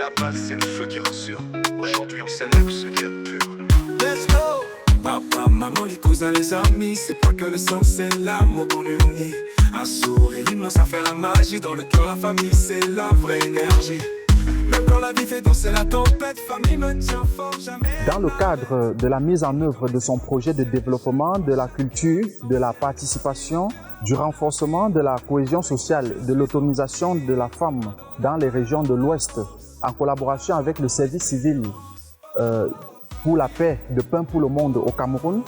la base, c'est le feu qui rassure. Aujourd'hui, on célèbre ce qui est pur. Let's go! Papa, maman, les cousins, les amis, c'est pas que le sang, c'est l'amour qu'on unit. Un sourire, l'immense, ça fait la magie. Dans le cœur, la famille, c'est la vraie énergie. Même quand la vie fait danser la tempête, famille me tient fort, jamais. Dans le cadre de la mise en œuvre de son projet de développement de la culture, de la participation, du renforcement de la cohésion sociale, de l'autonomisation de la femme dans les régions de l'Ouest, en collaboration avec le service civil pour la paix de Pain pour le Monde au Cameroun,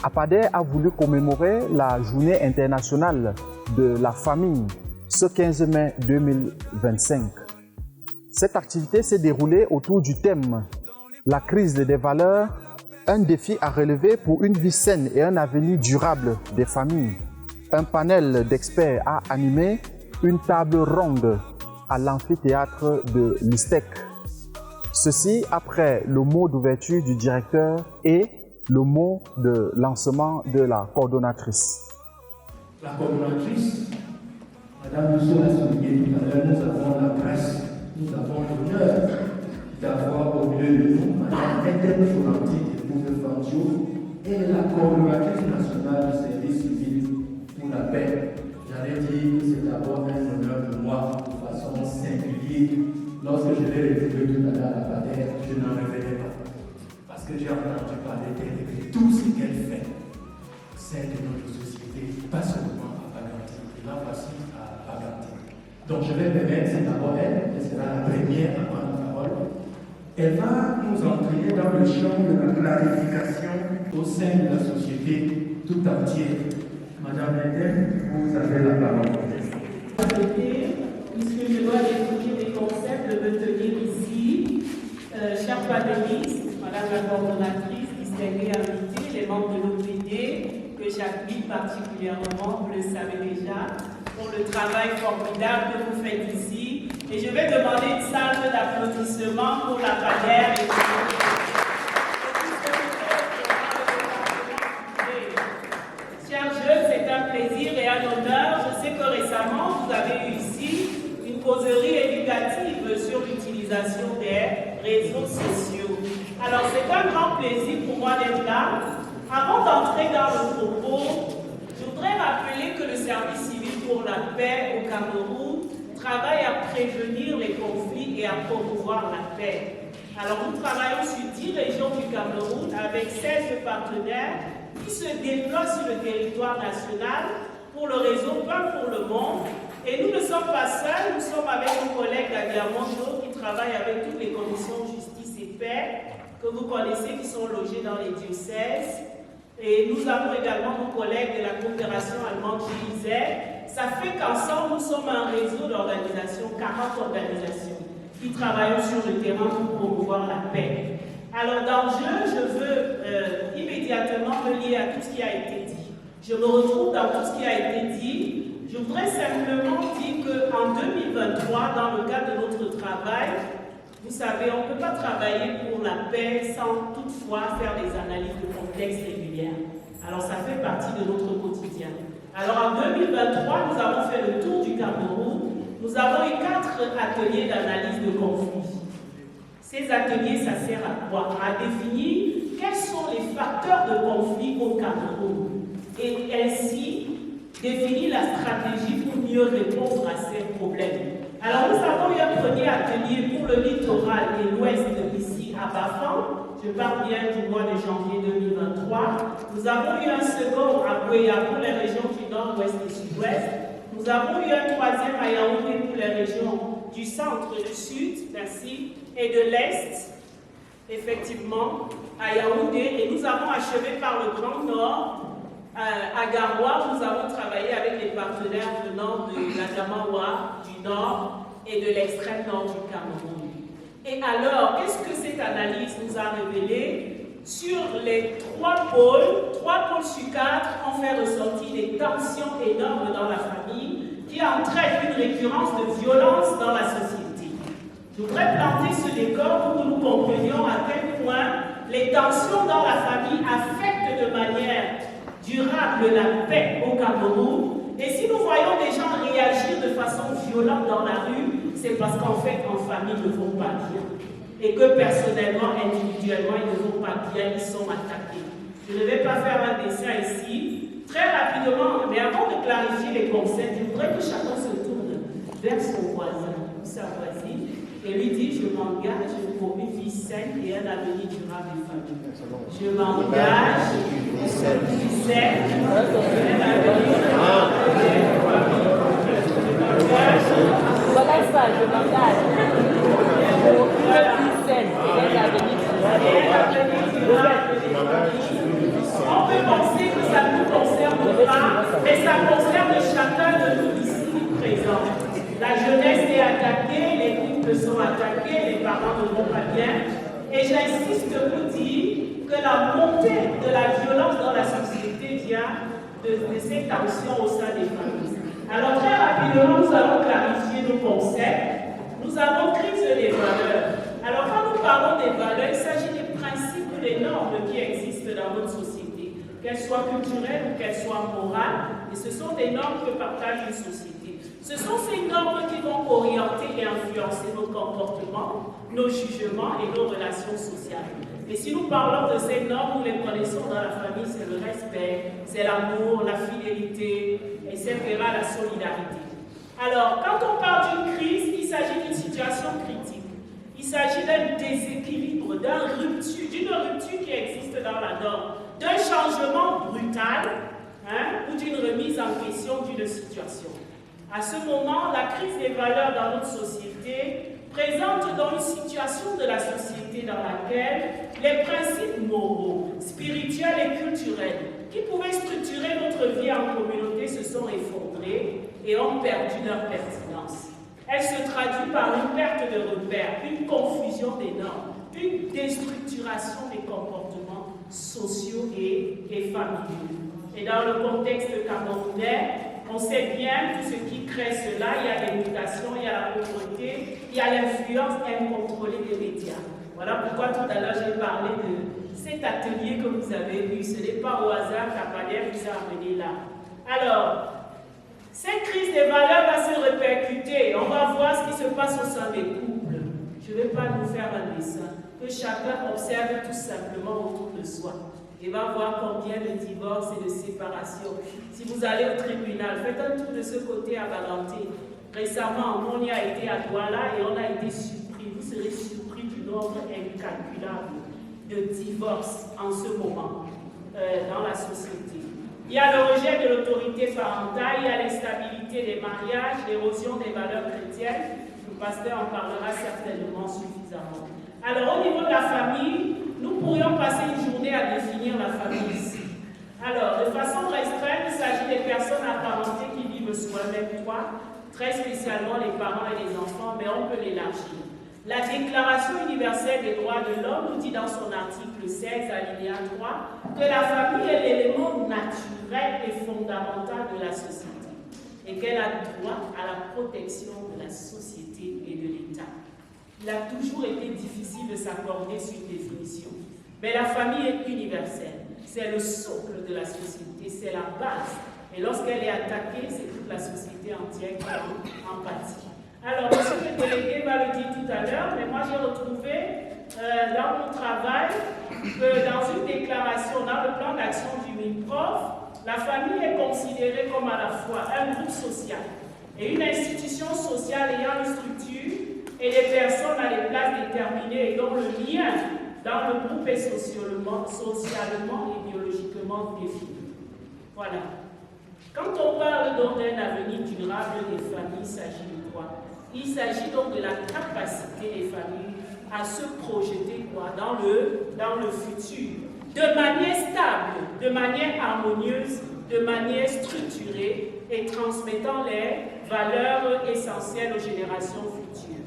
APADER a voulu commémorer la journée internationale de la famille ce 15 mai 2025. Cette activité s'est déroulée autour du thème « La crise des valeurs, un défi à relever pour une vie saine et un avenir durable des familles ». Un panel d'experts a animé une table ronde à l'amphithéâtre de l'ISTEC. Ceci après le mot d'ouverture du directeur et le mot de lancement de la coordonnatrice. La coordonnatrice, Madame Rousseau l'a souligné tout à l'heure, nous avons la grâce, nous avons l'honneur d'avoir au milieu de nous Madame Eden Folanti de Bouvet-Fantio et la coordonnatrice nationale du service civil pour la paix. J'allais dire que c'est d'abord un honneur pour moi de façon singulière. Lorsque je l'ai retrouvé tout à l'heure à la APADER, je n'en revenais pas. Parce que j'ai entendu parler d'elle et de tout ce qu'elle fait. C'est de notre société, pas seulement à Baganti. Et là, voici à Baganti. Donc je vais permettre, c'est d'abord elle sera la première à prendre la parole. Elle va nous entraîner dans le champ de la clarification au sein de la société tout entière. Madame Eden, vous avez la parole. Puisque je dois découvrir des concepts de me tenir ici, chers panélistes, Madame la coordonnatrice, distinguée invitée, les membres de l'OPD, que j'appuie particulièrement, vous le savez déjà, pour le travail formidable que vous faites ici. Et je vais demander une salle d'applaudissements pour la APADER et pour chers jeunes, c'est un plaisir et un honneur. Je sais que récemment, vous avez eu ici une causerie éducative sur l'utilisation des réseaux sociaux. Alors, c'est un grand plaisir pour moi d'être là. Avant d'entrer dans le propos, je voudrais rappeler que le service civil pour la paix au Cameroun travaille à prévenir les conflits et à promouvoir la paix. Alors, nous travaillons sur 10 régions du Cameroun avec 16 partenaires qui se déploient sur le territoire national pour le réseau Pain pour le Monde. Et nous ne sommes pas seuls, nous sommes avec nos collègues d'Adiamanjo qui travaillent avec toutes les commissions justice et paix que vous connaissez, qui sont logées dans les diocèses. Et nous avons également nos collègues de la coopération allemande GIZ. Ça fait qu'ensemble, nous sommes un réseau d'organisations, 40 organisations, qui travaillent sur le terrain pour promouvoir la paix. Alors d'enjeu, je veux immédiatement me lier à tout ce qui a été dit. Je me retrouve dans tout ce qui a été dit. Je voudrais simplement dire qu'en 2023, dans le cadre de notre travail, vous savez, on ne peut pas travailler pour la paix sans toutefois faire des analyses de contexte régulières. Alors ça fait partie de notre quotidien. Alors en 2023, nous avons fait le tour du Cameroun. Nous avons eu 4 ateliers d'analyse de conflits. Ces ateliers, ça sert à quoi? À définir quels sont les facteurs de conflit au Cameroun et ainsi définir la stratégie pour mieux répondre à ces problèmes. Alors nous avons eu un premier atelier pour le littoral et l'ouest ici à Bafang. Je parle bien du mois de janvier 2023. Nous avons eu un second à Bouéa pour les régions du nord, ouest et sud-ouest. Nous avons eu un troisième à Yaoundé pour les régions du centre et du sud, merci, et de l'est, effectivement, à Yaoundé. Et nous avons achevé par le Grand Nord, à Garoua, où nous avons travaillé avec les partenaires venant de la Jamawa, du nord et de l'extrême nord du Cameroun. Et alors, qu'est-ce que cette analyse nous a révélé? Sur les 3 pôles sur 4 ont fait ressortir des tensions énormes dans la famille qui entraînent une récurrence de violence dans la société. Je voudrais planter ce décor pour que nous comprenions à quel point les tensions dans la famille affectent de manière durable la paix au Cameroun. Et si nous voyons des gens réagir de façon violente dans la rue, c'est parce qu'en fait, en famille, ils ne vont pas bien. Et que personnellement, individuellement, ils ne vont pas bien, ils sont attaqués. Je ne vais pas faire un dessin ici. Très rapidement, mais avant de clarifier les concepts, je voudrais que chacun se tourne vers son voisin ou sa voisine et lui dit: je m'engage pour une vie saine et un avenir durable des familles. Je m'engage pour une vie saine et un avenir durable des familles. Voilà ça, je m'engage pour une vie saine et un avenir durable des familles. On peut penser que ça ne nous concerne pas, mais ça concerne chacun de nous ici présents. La jeunesse est attaquée, les couples sont attaqués, les parents ne vont pas bien. Et j'insiste pour dire que la montée de la violence dans la société vient de ces tensions au sein des familles. Alors très rapidement, nous allons clarifier nos concepts. Nous avons crise des valeurs. Alors quand nous parlons des valeurs, il s'agit des principes ou des normes qui existent dans notre société, qu'elles soient culturelles ou qu'elles soient morales. Et ce sont des normes que partage une société. Ce sont ces normes qui vont orienter et influencer nos comportements, nos jugements et nos relations sociales. Et si nous parlons de ces normes, nous les connaissons dans la famille, c'est le respect, c'est l'amour, la fidélité, etc., la solidarité. Alors, quand on parle d'une crise, il s'agit d'une situation critique. Il s'agit d'un déséquilibre, d'une rupture qui existe dans la norme, d'un changement brutal ou d'une remise en question d'une situation. À ce moment, la crise des valeurs dans notre société présente dans une situation de la société dans laquelle les principes moraux, spirituels et culturels qui pouvaient structurer notre vie en communauté se sont effondrés et ont perdu leur pertinence. Elle se traduit par une perte de repères, une confusion des normes, une déstructuration des comportements sociaux et familiaux. Et dans le contexte camerounais, on sait bien tout ce qui crée cela. Il y a des mutations, il y a la pauvreté, il y a l'influence incontrôlée des médias. Voilà pourquoi tout à l'heure j'ai parlé de cet atelier que vous avez vu. Ce n'est pas au hasard qu'Apader vous a amené là. Alors, cette crise des valeurs va se répercuter. On va voir ce qui se passe au sein des couples. Je ne vais pas nous faire un dessin. Que chacun observe tout simplement autour de soi. Et va voir combien de divorces et de séparations. Si vous allez au tribunal, faites un tour de ce côté à Valentin. Récemment, on y a été à Douala et on a été surpris. Vous serez surpris du nombre incalculable de divorces en ce moment dans la société. Il y a le rejet de l'autorité parentale, il y a l'instabilité des mariages, l'érosion des valeurs chrétiennes. Le pasteur en parlera certainement suffisamment. Alors, au niveau de la famille, nous pourrions passer une journée à définir la famille ici. Alors, de façon restreinte, il s'agit des personnes apparentées qui vivent sous un même toit, très spécialement les parents et les enfants, mais on peut l'élargir. La Déclaration universelle des droits de l'homme nous dit dans son article 16, alinéa 3, que la famille est l'élément naturel et fondamental de la société et qu'elle a droit à la protection de la société et de l'État. Il a toujours été difficile de s'accorder sur une définition. Mais la famille est universelle. C'est le socle de la société, c'est la base. Et lorsqu'elle est attaquée, c'est toute la société entière qui en pâtit. Alors, monsieur le délégué va le dire tout à l'heure, mais moi j'ai retrouvé dans mon travail que dans une déclaration, dans le plan d'action du MIPROF, la famille est considérée comme à la fois un groupe social et une institution sociale ayant une structure et des personnes à des places déterminées et dont le lien dans le groupe est socialement et biologiquement défini. Voilà. Quand on parle donc d'un avenir durable des familles, il s'agit de quoi? Il s'agit donc de la capacité des familles à se projeter dans le futur, de manière stable, de manière harmonieuse, de manière structurée et transmettant les valeurs essentielles aux générations futures.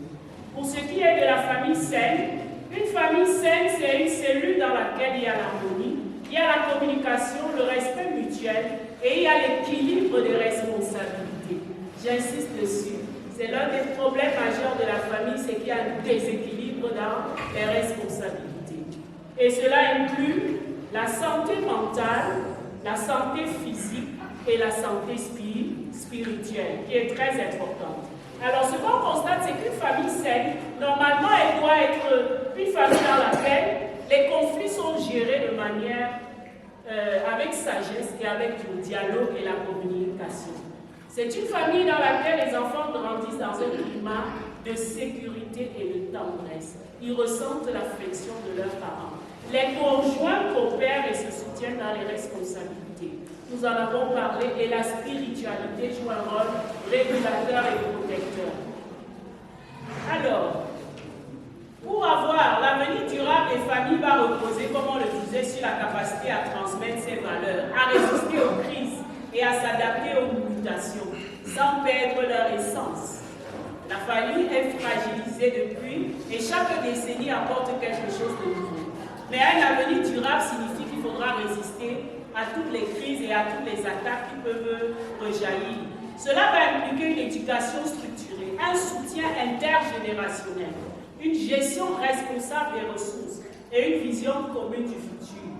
Pour ce qui est de la famille saine, une famille saine, c'est une cellule dans laquelle il y a l'harmonie, il y a la communication, le respect mutuel et il y a l'équilibre des responsabilités. J'insiste dessus. C'est l'un des problèmes majeurs de la famille, c'est qu'il y a un déséquilibre dans les responsabilités. Et cela inclut la santé mentale, la santé physique et la santé spirituelle, qui est très importante. Alors, ce qu'on constate, c'est qu'une famille saine, normalement, elle doit être une famille dans laquelle les conflits sont gérés de manière avec sagesse et avec le dialogue et la communication. C'est une famille dans laquelle les enfants grandissent dans un climat de sécurité et de tendresse. Ils ressentent l'affection de leurs parents. Les conjoints coopèrent et se soutiennent dans les responsabilités. Nous en avons parlé et la spiritualité joue un rôle régulateur et protecteur. Alors, pour avoir l'avenir durable des familles va reposer, comme on le disait, sur la capacité à transmettre ses valeurs, à résister aux crises et à s'adapter aux mutations, sans perdre leur essence. La famille est fragilisée depuis et chaque décennie apporte quelque chose de nouveau. Mais un avenir durable signifie qu'il faudra résister à toutes les crises et à toutes les attaques qui peuvent rejaillir. Cela va impliquer une éducation structurée, un soutien intergénérationnel, une gestion responsable des ressources et une vision commune du futur.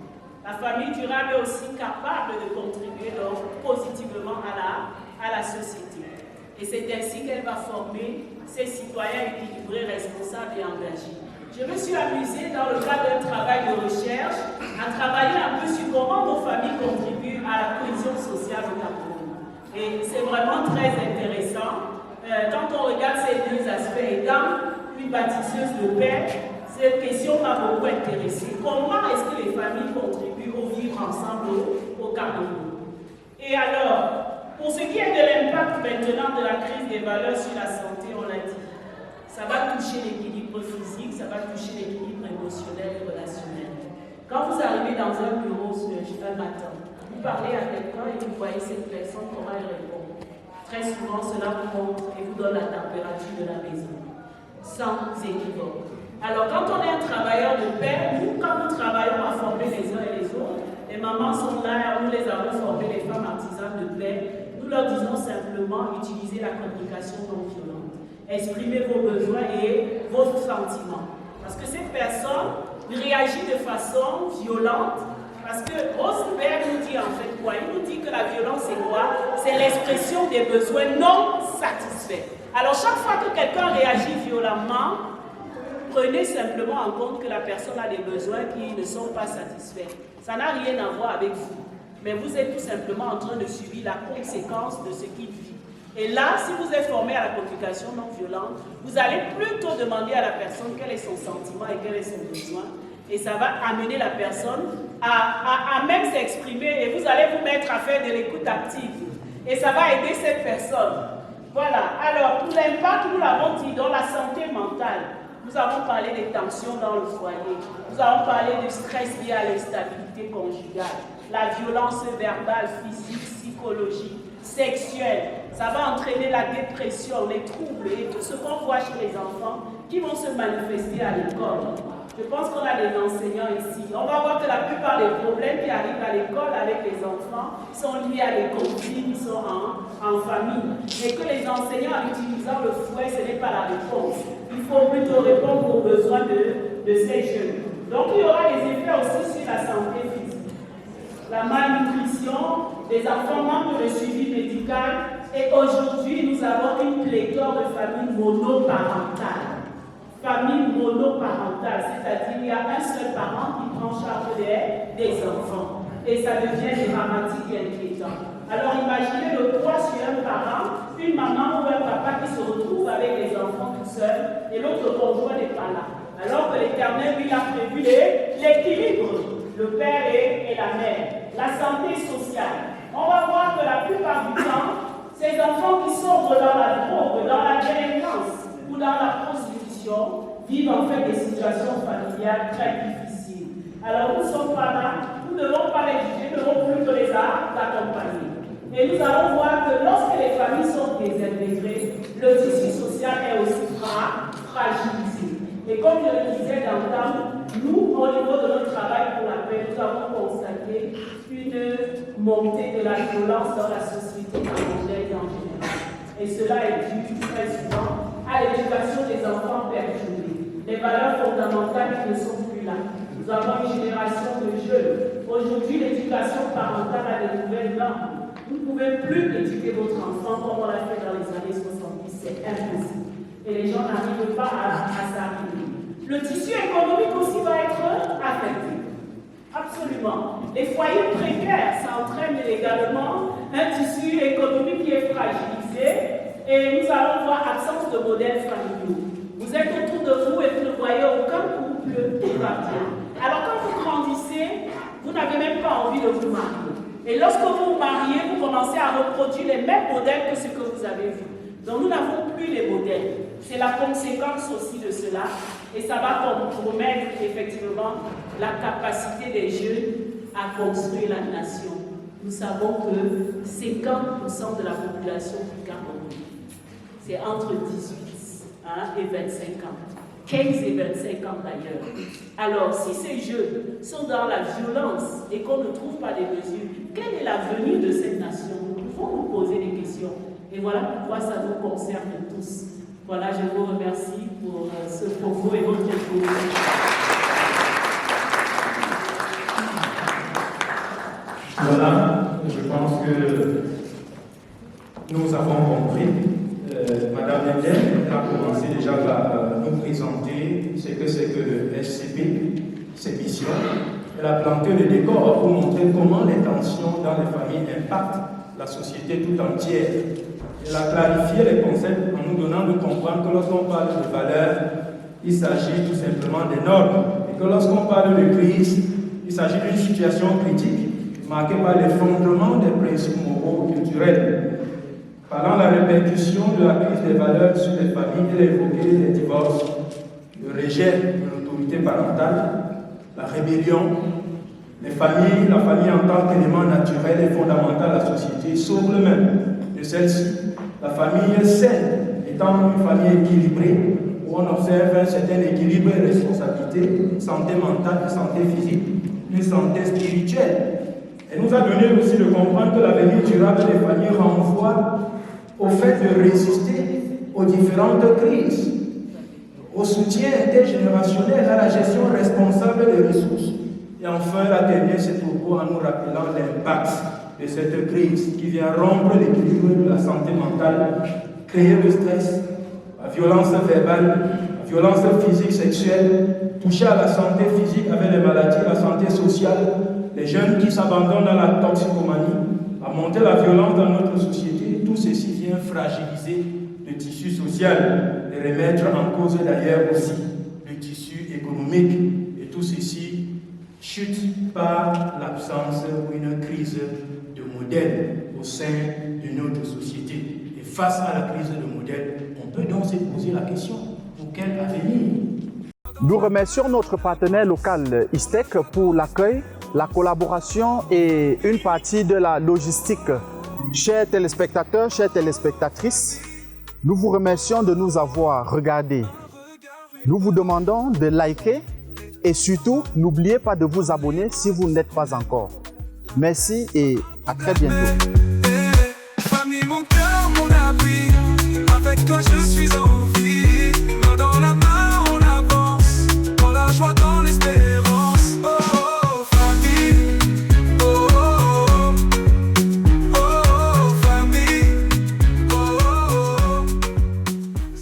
La famille durable est aussi capable de contribuer donc positivement à la société. Et c'est ainsi qu'elle va former ces citoyens équilibrés, responsables et engagés. Je me suis amusée dans le cadre d'un travail de recherche à travailler un peu sur comment nos familles contribuent à la cohésion sociale au Cameroun. Et c'est vraiment très intéressant. Quand on regarde ces deux aspects, étant une bâtisseuse de paix, cette question m'a beaucoup intéressée. Comment est-ce que les familles contribuent au vivre ensemble au Cameroun? Et alors, pour ce qui est de l'impact maintenant de la crise des valeurs sur la santé, on l'a dit, ça va toucher l'équilibre physique, ça va toucher l'équilibre émotionnel et relationnel. Quand vous arrivez dans un bureau un matin, vous parlez à quelqu'un et vous voyez cette personne, comment elle répond. Très souvent, cela vous montre et vous donne la température de la maison, sans équivoque. Alors, quand on est un travailleur de paix, nous, quand nous travaillons à former les uns et les autres, les mamans sont là, nous les avons formés, les femmes artisanes de paix, nous leur disons simplement utilisez la communication non violente. Exprimez vos besoins et vos sentiments. Parce que ces personnes réagissent de façon violente. Parce que Rosenberg nous dit en fait quoi? Il nous dit que la violence c'est quoi? C'est l'expression des besoins non satisfaits. Alors chaque fois que quelqu'un réagit violemment, prenez simplement en compte que la personne a des besoins qui ne sont pas satisfaits. Ça n'a rien à voir avec vous. Mais vous êtes tout simplement en train de subir la conséquence de ce qu'il vit. Et là, si vous êtes formé à la communication non violente, vous allez plutôt demander à la personne quel est son sentiment et quel est son besoin. Et ça va amener la personne à même s'exprimer et vous allez vous mettre à faire de l'écoute active. Et ça va aider cette personne. Voilà. Alors, pour l'impact, nous l'avons dit, dans la santé mentale, nous avons parlé des tensions dans le foyer. Nous avons parlé du stress lié à l'instabilité conjugale, la violence verbale, physique, psychologique, sexuelle. Ça va entraîner la dépression, les troubles et tout ce qu'on voit chez les enfants qui vont se manifester à l'école. Je pense qu'on a des enseignants ici. On va voir que la plupart des problèmes qui arrivent à l'école avec les enfants sont liés à des conflits qui sont en famille. Et que les enseignants, en utilisant le fouet, ce n'est pas la réponse. Il faut plutôt répondre aux besoins de ces jeunes. Donc il y aura des effets aussi sur la santé physique. La malnutrition, les enfants manquent de suivi médical. Et aujourd'hui, nous avons une pléthore de familles monoparentales. Famille monoparentale, c'est-à-dire il y a un seul parent qui prend charge des enfants. Et ça devient dramatique et inquiétant. Alors imaginez le poids sur un parent, une maman ou un papa qui se retrouve avec les enfants tout seul et l'autre conjoint n'est pas là. Alors que l'Éternel lui a prévu l'équilibre, le père et la mère. La santé sociale. On va voir que la plupart du temps, ces enfants qui sombrent dans la drogue, dans la délinquance ou dans la prostitution, vivent en fait des situations familiales très difficiles. Alors nous ne sommes pas là, nous ne devons pas les juger, nous ne devons plus que les accompagner. Et nous allons voir que lorsque les familles sont désintégrées, le tissu social est aussi fragilisé. Et comme je le disais d'antan, nous, au niveau de notre travail pour la paix, nous avons constaté une montée de la violence dans la société camerounaise en général. Et cela est dû très souvent à l'éducation des enfants perturbés, les valeurs fondamentales qui ne sont plus là. Nous avons une génération de jeunes. Aujourd'hui, l'éducation parentale a des nouvelles normes. Vous ne pouvez plus éduquer votre enfant comme on l'a fait dans les années 70, c'est impossible. les gens n'arrivent pas à s'arriver. Le tissu économique aussi va être affecté. Absolument. Les foyers précaires, ça entraîne également un tissu économique qui est fragilisé et nous allons voir absence de modèles familiaux. Vous êtes autour de vous et vous ne voyez aucun couple qui va bien. Alors quand vous grandissez, vous n'avez même pas envie de vous marier. Et lorsque vous vous mariez, vous commencez à reproduire les mêmes modèles que ce que vous avez vu. Donc nous n'avons plus les modèles. C'est la conséquence aussi de cela. Et ça va compromettre effectivement la capacité des jeunes à construire la nation. Nous savons que 50% de la population du Cameroun, c'est entre 18 et 25 ans. 15 et 25 ans d'ailleurs. Alors, si ces jeunes sont dans la violence et qu'on ne trouve pas des mesures, quel est l'avenir de cette nation? Nous pouvons nous poser des questions. Et voilà pourquoi ça nous concerne tous. Voilà, je vous remercie pour ce propos et votre écoute. Voilà, je pense que nous avons compris. Madame Ndem a commencé déjà par nous présenter ce que c'est que le SCP, ses missions. Elle a planté le décor pour montrer comment les tensions dans les familles impactent la société tout entière. Elle a clarifié les concepts en nous donnant de comprendre que lorsqu'on parle de valeurs, il s'agit tout simplement des normes. Et que lorsqu'on parle de crise, il s'agit d'une situation critique marquée par l'effondrement des principes moraux culturels. Parlant de la répercussion de la crise des valeurs sur les familles, elle a évoqué les divorces, le rejet de l'autorité parentale, la rébellion, les familles, la famille en tant qu'élément naturel et fondamental à la société, sauve le même de celle-ci. La famille saine étant une famille équilibrée, où on observe un certain équilibre et responsabilité, une santé mentale, une santé physique, une santé spirituelle. Elle nous a donné aussi de comprendre que l'avenir durable des familles renvoie au fait de résister aux différentes crises, au soutien intergénérationnel, à la gestion responsable des ressources. Et enfin, elle a terminé ses propos en nous rappelant l'impact de cette crise qui vient rompre l'équilibre de la santé mentale, créer le stress, la violence verbale, la violence physique, sexuelle, toucher à la santé physique avec les maladies, la santé sociale, les jeunes qui s'abandonnent dans la toxicomanie, à monter la violence dans notre société. Tout ceci vient fragiliser le tissu social et remettre en cause d'ailleurs aussi le tissu économique. Et tout ceci chute par l'absence ou une crise de modèle au sein de notre société. Et face à la crise de modèle, on peut donc se poser la question, pour quel avenir? Nous remercions notre partenaire local ISTEC pour l'accueil, la collaboration et une partie de la logistique. Chers téléspectateurs, chères téléspectatrices, nous vous remercions de nous avoir regardés. Nous vous demandons de liker et surtout, n'oubliez pas de vous abonner si vous n'êtes pas encore. Merci et à très bientôt. Famille, mon cœur, mon abri, avec toi je suis en vie.